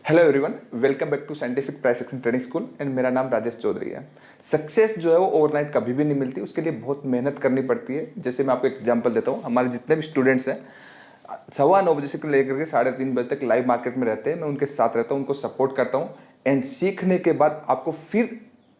Hello everyone, welcome back to scientific price action trading school and मेरा नाम राजेश चौधरी है। Success जो है वो ओवरनाइट कभी भी नहीं मिलती, उसके लिए बहुत मेहनत करनी पड़ती है। जैसे मैं आपको एग्जांपल देता हूँ, हमारे जितने भी स्टूडेंट्स हैं 9:15 बजे से लेकर के 3:30 बजे तक लाइव मार्केट में रहते हैं। मैं उनके साथ रहता हूँ, उनको सपोर्ट करता हूँ एंड सीखने के बाद आपको फिर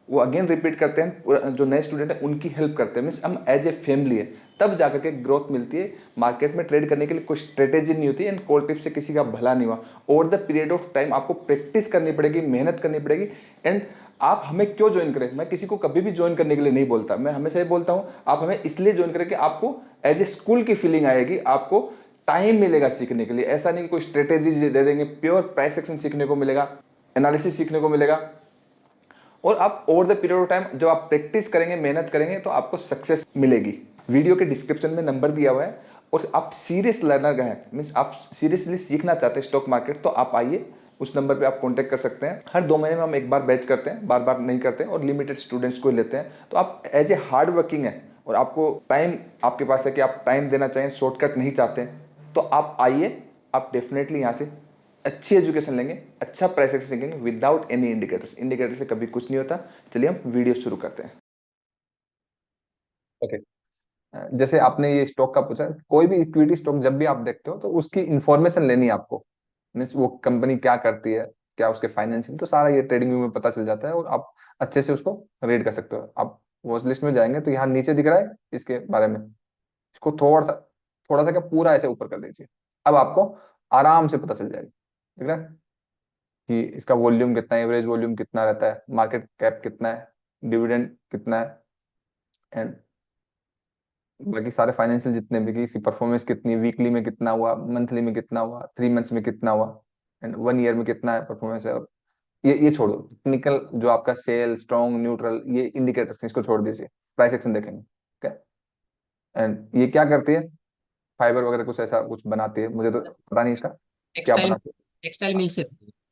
वो अगेन रिपीट करते हैं। जो नए स्टूडेंट है उनकी हेल्प करते हैं, मीन्स हम एज ए फैमिली है, तब जाकर के ग्रोथ मिलती है। मार्केट में ट्रेड करने के लिए कोई स्ट्रेटेजी नहीं होती एंड कोल्ड टिप से किसी का भला नहीं हुआ। Over the period of time आपको प्रैक्टिस करनी पड़ेगी, मेहनत करनी पड़ेगी। एंड आप हमें क्यों ज्वाइन करें? मैं किसी को कभी भी ज्वाइन करने के लिए नहीं बोलता, मैं हमेशा ये बोलता हूं आप हमें इसलिए ज्वाइन करें कि आपको एज ए स्कूल की फीलिंग आएगी, आपको टाइम मिलेगा सीखने के लिए। ऐसा नहीं कि कोई स्ट्रेटेजी दे देंगे, प्योर प्राइस एक्शन सीखने को मिलेगा, एनालिसिस सीखने को मिलेगा। और आप over the period of time जब आप प्रैक्टिस करेंगे, मेहनत करेंगे, तो आपको सक्सेस मिलेगी। वीडियो के डिस्क्रिप्शन में नंबर दिया हुआ है, और आप सीरियस लर्नर हैं, मीन्स आप सीरियसली सीखना चाहते हैं स्टॉक मार्केट, तो आप आइए, उस नंबर पे आप कांटेक्ट कर सकते हैं। हर 2 महीने में हम एक बार बैच करते हैं, बार बार नहीं करते हैं, और लिमिटेड स्टूडेंट्स को लेते हैं। तो आप एज ए हार्ड वर्किंग है और आपको टाइम आपके पास है कि आप टाइम देना चाहें, शॉर्टकट नहीं चाहते, तो आप आइए। आप डेफिनेटली यहाँ से अच्छी एजुकेशन लेंगे, अच्छा प्राइस एक्शन सीखेंगे विदाउट एनी इंडिकेटर्स। इंडिकेटर से कभी कुछ नहीं होता। चलिए हम वीडियो शुरू करते हैं। ओके, जैसे आपने ये स्टॉक का पूछा, कोई भी इक्विटी स्टॉक जब भी आप देखते हो तो उसकी इंफॉर्मेशन लेनी है आपको। मीन्स वो कंपनी क्या करती है, क्या उसके फाइनेंशियल, तो सारा ये ट्रेडिंग व्यू में पता चल जाता है और आप अच्छे से उसको रीड कर सकते हो। आप वॉच लिस्ट में जाएंगे तो यहाँ नीचे दिख रहा है इसके बारे में, इसको थोड़ा सा क्या पूरा ऐसे ऊपर कर दीजिए। अब आपको आराम से पता चल जाएगा, दिख रहा है कि इसका वॉल्यूम कितना है, एवरेज वॉल्यूम कितना रहता है, मार्केट कैप कितना है, डिविडेंड कितना है, एंड बाकी सारे फाइनेंशियल जितने भी, कि इसकी परफॉर्मेंस कितनी, वीकली में कितना हुआ, मंथली में कितना हुआ, 3 मंथ्स में कितना हुआ, एंड 1 ईयर में कितना है परफॉर्मेंस है। और ये छोड़ो, टेक्निकल जो आपका सेल, स्ट्रॉन्ग, न्यूट्रल, ये इंडिकेटर्स इसको छोड़ दीजिए, प्राइस एक्शन देखेंगे। ठीक है, एंड ये क्या करती है, फाइबर वगैरह कुछ ऐसा कुछ बनाती है, मुझे तो पता नहीं इसका क्या टेक्सटाइल बनाती टेक्सटाइल है। मिल से।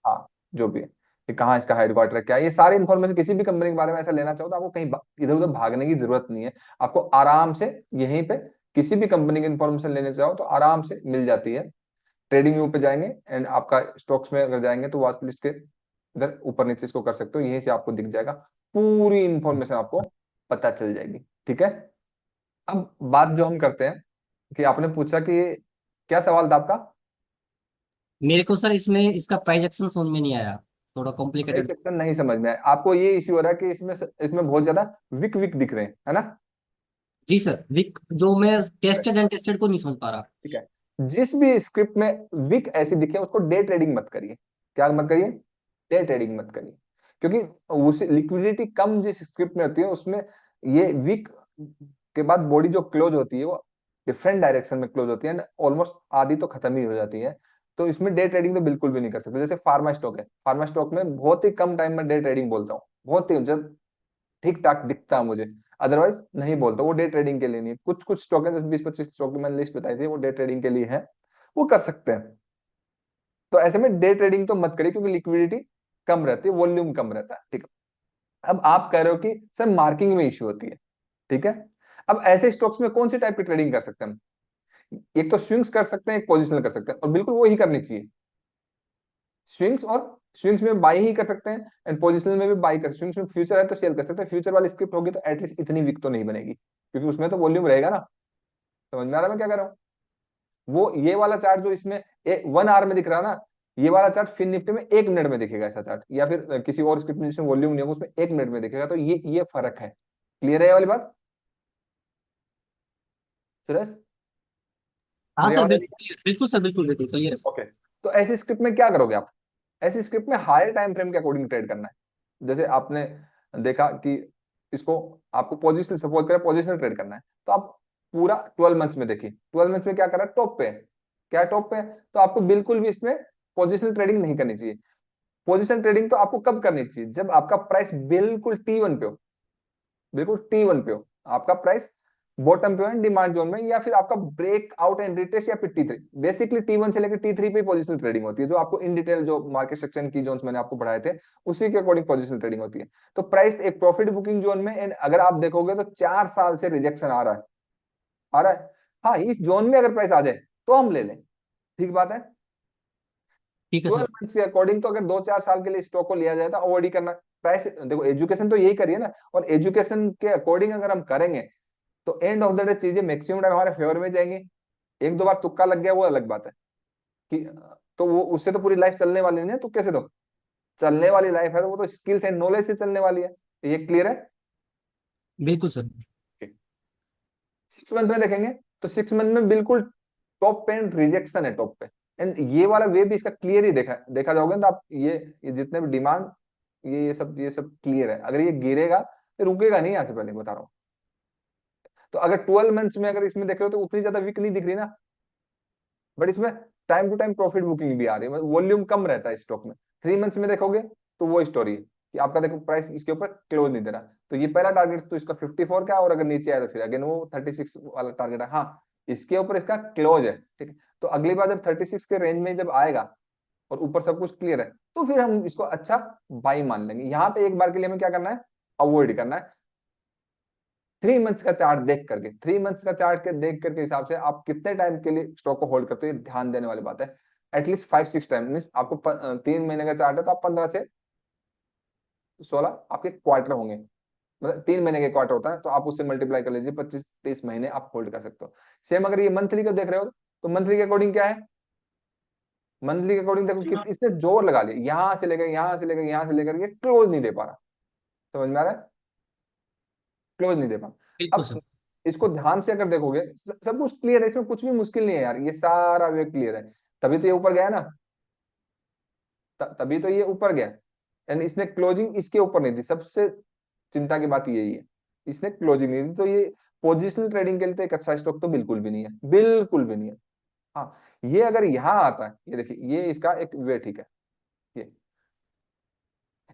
हाँ, जो भी है, कि कहाँ इसका हेडक्वार्टर है, क्या है, ये सारी इन्फॉर्मेशन किसी भी कंपनी के बारे में ऐसा लेना चाहो तो आपको कहीं इधर उधर भागने की जरूरत नहीं है। आपको आराम से यहीं पे किसी भी कंपनी की इन्फॉर्मेशन लेने चाहो तो आराम से मिल जाती है। ट्रेडिंग व्यू पे जाएंगे एंड आपका स्टॉक्स में अगर जाएंगे तो वॉच लिस्ट के इधर ऊपर नीचे इसको कर सकते हो, यहीं से आपको दिख जाएगा, पूरी इंफॉर्मेशन आपको पता चल जाएगी। ठीक है, अब बात जो हम करते हैं, कि आपने पूछा कि क्या सवाल था आपका? मेरे को सर इसमें इसका प्राइस एक्शन समझ में नहीं आया, थोड़ा प्राइस कॉम्प्लिकेटेड। सेक्शन नहीं समझ में आया आपको? ये इश्यू हो रहा है कि इसमें बहुत ज्यादा विक विक दिख रहे हैं, है ना? जी सर, विक जो मैं टेस्टेड एंड टेस्टेड को नहीं समझ पा रहा। ठीक है, जिस भी स्क्रिप्ट में विक ऐसी दिखे उसको डे ट्रेडिंग मत करिए। क्या मत करिए? डे ट्रेडिंग मत करिए, क्योंकि उस लिक्विडिटी कम जिस स्क्रिप्ट में होती है उसमें ये विक के बाद बॉडी जो क्लोज होती है वो डिफरेंट डायरेक्शन में क्लोज होती है एंड ऑलमोस्ट आधी तो खत्म ही हो जाती है। तो इसमें डे ट्रेडिंग तो बिल्कुल भी नहीं कर सकते। जैसे फार्मा स्टॉक है, फार्मा स्टॉक में बहुत ही कम टाइम में डे ट्रेडिंग बोलता हूँ, बहुत ही जब ठीक ठाक दिखता है मुझे, अदरवाइज नहीं बोलता। वो डे ट्रेडिंग के लिए नहीं, कुछ कुछ स्टॉक है, जैसे 20-25 स्टॉक की मैंने लिस्ट बताई थी, वो डे ट्रेडिंग के लिए है, वो कर सकते हैं। तो ऐसे में डे ट्रेडिंग तो मत करिए, क्योंकि लिक्विडिटी कम रहती है, वॉल्यूम कम रहता है। ठीक है, अब आप कह रहे हो कि सर मार्किंग में इश्यू होती है। ठीक है, अब ऐसे स्टॉक्स में कौन सी टाइप की ट्रेडिंग कर सकते हैं हम? एक तो स्विंग्स कर सकते हैं, एक पोजिशनल कर सकते हैं, और बिल्कुल वही करनी चाहिए। स्विंग्स, और स्विंग्स में बाई ही कर सकते हैं एंड पोजिशनल में भी बाई कर, स्विंग्स में फ्यूचर है तो सेल कर सकते हैं। फ्यूचर वाली स्क्रिप्ट होगी तो एटलीस्ट इतनी वीक तो नहीं बनेगी, क्योंकि उसमें तो वॉल्यूम रहेगा ना। समझ में आ रहा है मैं क्या कर रहा हूँ? वो ये वाला चार्ट जो इसमें 1 आवर में दिख रहा है ना, ये वाला चार्ट फिन निफ्टी में 1 मिनट में दिखेगा ऐसा चार्ट, या फिर किसी और स्क्रिप्ट में जिसमें वॉल्यूम नहीं होगा उसमें 1 मिनट में दिखेगा। तो ये फर्क है। क्लियर है ये वाली बात सुरेश? हाँ ये सर, वाला? बिल्कुल बिल्कुल सर, बिल्कुल बिल्कुल क्लियर है सर। ओके, तो ऐसी स्क्रिप्ट में क्या करोगे आप? ऐसी स्क्रिप्ट में हायर टाइम फ्रेम के अकॉर्डिंग ट्रेड करना है। जैसे आपने देखा कि इसको, आपको पोजिशनल सपोज करें, पोजिशनल ट्रेड करना है, तो आप पूरा 12 मंथ्स में देखिए, 12 मंथ्स में क्या कर रहा है, टॉप पे है। क्या टॉप पे है? तो आपको बिल्कुल भी इसमें पोजिशनल ट्रेडिंग नहीं करनी चाहिए। पोजिशन ट्रेडिंग तो आपको कब करनी चाहिए? जब आपका प्राइस बिल्कुल T1 पे हो, बिल्कुल T1 पे हो, आपका प्राइस बॉटम पे हो डिमांड जोन में, या फिर आपका ब्रेक आउट एंड रिटेस्ट, या फिर T3। बेसिकली T1 से लेकर T3 पे पोजिशनल ट्रेडिंग होती है, जो आपको इन डिटेल जो मार्केट सेक्शन की जोन्स मैंने आपको पढ़ाए थे उसी के अकॉर्डिंग पोजिशनल ट्रेडिंग होती है। तो प्राइस एक प्रॉफिट बुकिंग जोन में, एंड अगर आप देखोगे तो 4 साल से रिजेक्शन आ रहा है, आ रहा है। हाँ, इस जोन में अगर प्राइस आ जाए तो हम ले लें, ठीक बात है। ठीक है 12 सर। मंथ्स के अकॉर्डिंग तो अगर 2-4 साल के लिए स्टॉक को लिया जाए तो अवॉइड ही करना। प्राइस देखो, एजुकेशन तो यही करिए ना, और एजुकेशन के अकॉर्डिंग अगर हम करेंगे तो एंड ऑफ द डे चीजें मैक्सिमम टाइम हमारे फेवर में जाएंगी। एक दो बार तुक्का लग गया वो अलग बात है कि, तो वो उससे तो पूरी लाइफ चलने वाली नहीं है तुक्के से, तो चलने वाली लाइफ है तो वो तो स्किल्स एंड नॉलेज से चलने वाली है। ये क्लियर है? बिल्कुल सर। 6 मंथ में देखेंगे तो 6 मंथ में बिल्कुल टॉप पे एंड रिजेक्शन है टॉप पे। एंड ये वाला वे भी इसका क्लियर ही देखा देखा जाओगे ना, तो आप ये जितने भी डिमांड, ये सब क्लियर है। अगर ये गिरेगा तो रुकेगा नहीं, यहाँ से पहले बता रहा हूँ। तो अगर 12 मंथ्स में अगर इसमें देख रहे हो तो उतनी ज्यादा वीक नहीं दिख रही ना, बट इसमें time to time profit booking भी आ रही है, वॉल्यूम कम रहता है स्टॉक में। 3 मंथ्स में देखोगे तो वो स्टोरी है कि आपका देखो प्राइस इसके ऊपर क्लोज नहीं दे रहा, तो ये पहला टारगेट तो इसका 54 का है, और अगर नीचे आया तो फिर अगेन वो 36 वाला टारगेट है। हाँ, इसके ऊपर इसका क्लोज है, ठीक है। तो अगली बार जब 36 के रेंज में जब आएगा और ऊपर सब कुछ क्लियर है, तो फिर हम इसको अच्छा बाई मान लेंगे। यहाँ पे एक बार के लिए हमें क्या करना है, अवॉइड करना है। 3 मंथ्स का चार्ट देख करके, 3 मंथ्स का चार्ट के देख करके हिसाब से आप कितने टाइम के लिए स्टॉक को होल्ड करते हो, ये ध्यान देने वाली बात है। एटलीस्ट 5-6 टाइम मीन आपको 3 महीने का चार्ट है तो आप 15 से 16 आपके क्वार्टर होंगे, मतलब 3 महीने के क्वार्टर होता है, तो आप उससे मल्टीप्लाई कर लीजिए, 25-30 महीने आप होल्ड कर सकते हो। सेम अगर ये मंथली का देख रहे हो तो मंथली के अकॉर्डिंग क्या है, मंथली के अकॉर्डिंग देखो कि इसने जोर लगा लिया, यहां से लेकर यहां से लेकर यहां से लेकर, ये क्लोज नहीं दे पा रहा। समझ में आ रहा है? क्लोज नहीं दे पा रहा। बिल्कुल अब सर। इसको ध्यान से अगर देखोगे, सब कुछ क्लियर है, इसमें कुछ भी मुश्किल नहीं है यार, ये सारा वे क्लियर है। तभी तो ये ऊपर गया ना, तभी तो ये ऊपर गया। एंड इसने क्लोजिंग इसके ऊपर नहीं दी, सबसे चिंता की बात यही है, इसने क्लोजिंग नहीं दी, तो ये पोजिशनल ट्रेडिंग के लिए तो एक अच्छा स्टॉक तो बिल्कुल भी नहीं है, बिल्कुल भी नहीं है। हाँ, ये अगर यहाँ आता है, ये देखिए ये इसका एक वे ठीक है, ये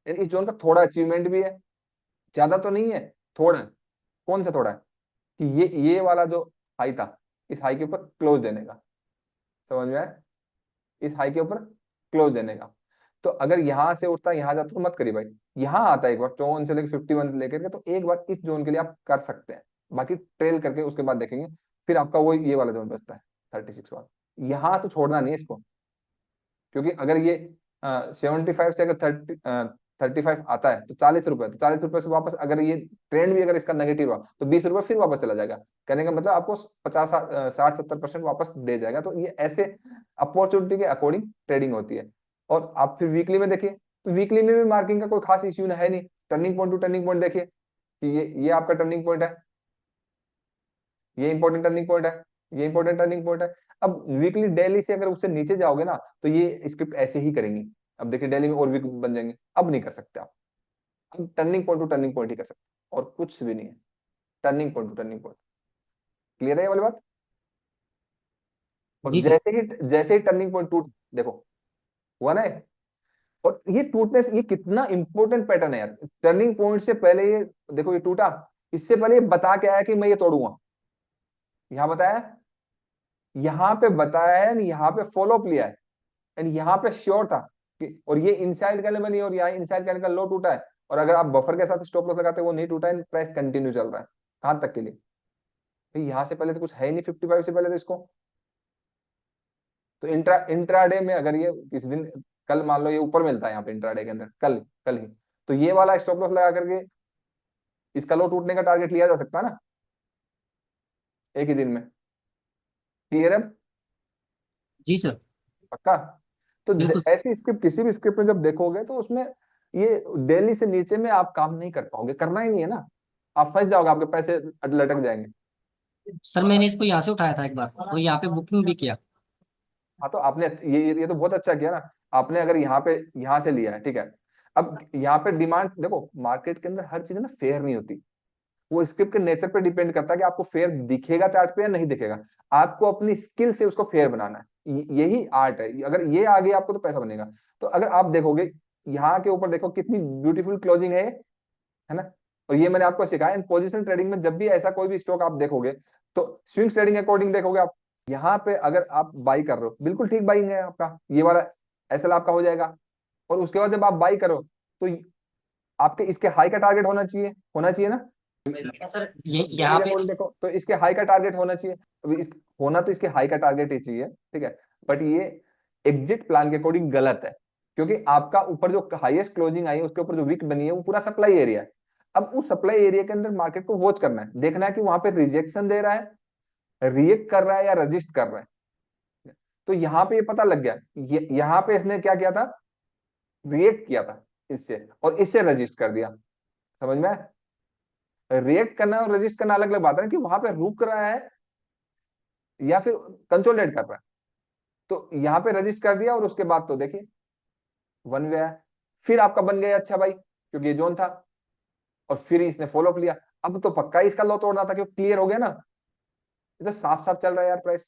इस जोन का थोड़ा अचीवमेंट भी है, ज्यादा तो नहीं है, थोड़ा है। कौन सा थोड़ा है कि ये वाला जो हाई था, इस हाई के ऊपर क्लोज देने का। समझ में आया? इस हाई के ऊपर क्लोज देने का। तो अगर यहां से उठता यहां जाता तो मत करिए भाई, यहां आता है एक बार 54 से लेकर 51 लेकर के, तो एक बार इस जोन के लिए आप कर सकते हैं, बाकी ट्रेल करके उसके बाद देखेंगे। फिर आपका वो ये वाला जोन बचता है 36 वाला, यहाँ तो छोड़ना नहीं है इसको, क्योंकि अगर ये 75 से अगर 35 आता है तो 40 रुपए, तो 40 रुपए से वापस अगर ये ट्रेंड भी अगर इसका नेगेटिव रहा तो 20 रुपए फिर वापस चला जाएगा। कहने का मतलब आपको 50-60-70% वापस दे जाएगा। तो ये ऐसे अपॉर्चुनिटी के अकॉर्डिंग ट्रेडिंग होती है। और आप फिर वीकली में देखिए, तो वीकली में भी मार्किंग का कोई खास इश्यू है नहीं। Turning point to turning point देखिए कि ये आपका टर्निंग पॉइंट है, ये इंपॉर्टेंट टर्निंग पॉइंट है, ये इंपॉर्टेंट टर्निंग पॉइंट है। अब वीकली डेली से अगर उससे नीचे जाओगे ना तो ये स्क्रिप्ट ऐसे ही करेंगी। अब देखिए डेली में और वीक बन जाएंगे, अब नहीं कर सकते आप। अब turning point to turning point ही कर सकते हैं, और कुछ भी नहीं है। Turning point to turning point, clear है ये वाली बात? और जी सर। जैसे ही टर्निंग पॉइंट टूट, देखो हुआ ना ये? और ये टूटने से, ये कितना इंपॉर्टेंट पैटर्न है यार। टर्निंग पॉइंट से पहले ये देखो, ये टूटा, इससे पहले ये बता के आया कि मैं ये तोड़ूंगा, यहां बताया, यहाँ पे बताया है, यहाँ पे फॉलो अप लिया है, एंड यहाँ पे श्योर था कि, और ये इनसाइड का बनी, और यहाँ इनसाइड का लो टूटा है, और अगर आप बफर के साथ स्टॉप लॉस लगाते हैं वो नहीं टूटा है, प्राइस कंटिन्यू चल रहा है। कहां तक के लिए? भाई यहाँ से पहले तो कुछ है ही नहीं, 55 से पहले तो इसको, तो इंट्राडे में अगर ये किसी दिन, कल मान लो ये ऊपर मिलता है यहाँ पे इंट्राडे के अंदर, कल कल ही, तो ये वाला स्टॉप लॉस लगा करके इसका लो टूटने का टारगेट लिया जा सकता है ना, एक ही दिन में। क्लियर है? जी सर। पक्का? तो बिल्कुल। ऐसी स्क्रिप्ट किसी भी स्क्रिप्ट में जब देखोगे तो उसमें ये डेली से नीचे में आप काम नहीं कर पाओगे, करना ही नहीं है ना, आप फंस जाओगे, आपके पैसे लटक जाएंगे। सर मैंने इसको यहाँ से उठाया था एक बार, तो यहाँ पे बुकिंग भी किया। हाँ, तो आपने ये तो बहुत अच्छा किया ना, आपने अगर यहाँ से लिया है, ठीक है। अब यहाँ पे डिमांड देखो, मार्केट के अंदर हर चीज ना फेयर नहीं होती, वो स्क्रिप्ट के नेचर पे डिपेंड करता है कि आपको फेयर दिखेगा चार्ट पे या नहीं दिखेगा। आपको अपनी स्किल से उसको फेयर बनाना है, यही आर्ट है। अगर ये आ गया आपको तो पैसा बनेगा। तो अगर आप देखोगे यहाँ के ऊपर देखो कितनी ब्यूटीफुल क्लोजिंग है ना। और ये मैंने आपको सिखाया, इन पोजिशनल ट्रेडिंग में जब भी ऐसा कोई भी स्टॉक आप देखोगे तो स्विंग ट्रेडिंग अकॉर्डिंग देखोगे आप। यहाँ पे अगर आप बाई कर रहे हो, बिल्कुल ठीक बाइंग है आपका, ये वाला एसएल आपका हो जाएगा। और उसके बाद जब आप बाई करो तो आपके इसके हाई का टारगेट होना चाहिए ना। सर ये यहाँ ट्रेडिंग पे। अकाउंट देखो तो इसके हाई का टारगेट होना चाहिए। अभी इस होना तो इसके हाई का टारगेट ही चाहिए, ठीक है। बट ये एग्जिट प्लान के अकॉर्डिंग गलत है, क्योंकि आपका ऊपर जो हाईएस्ट क्लोजिंग आई है उसके ऊपर जो वीक बनी है वो पूरा सप्लाई एरिया है। अब उस सप्लाई एरिया के अंदर मार्केट को वॉच करना है, देखना है कि वहां पे रिजेक्शन दे रहा है, रिएक्ट कर रहा है या रजिस्ट कर रहा है। तो यहाँ पे ये पता लग गया, यहाँ पे इसने क्या किया था, रिएक्ट किया था इससे, और इससे रजिस्ट कर दिया। समझ में? रिएक्ट करना और रजिस्ट करना अलग अलग बात है ना, कि वहां पे रुक रहा है या फिर कंसोलिडेट कर रहा है। तो यहाँ पे रजिस्ट कर दिया और उसके बाद तो देखिए वन वे है, फिर आपका बन गया अच्छा भाई, क्योंकि ये जोन था, और फिर इसने फॉलो अप लिया। अब तो पक्का ही इसका लो तोड़ना था, क्योंकि क्लियर हो गया ना, ये तो साफ साफ चल रहा है यार प्राइस।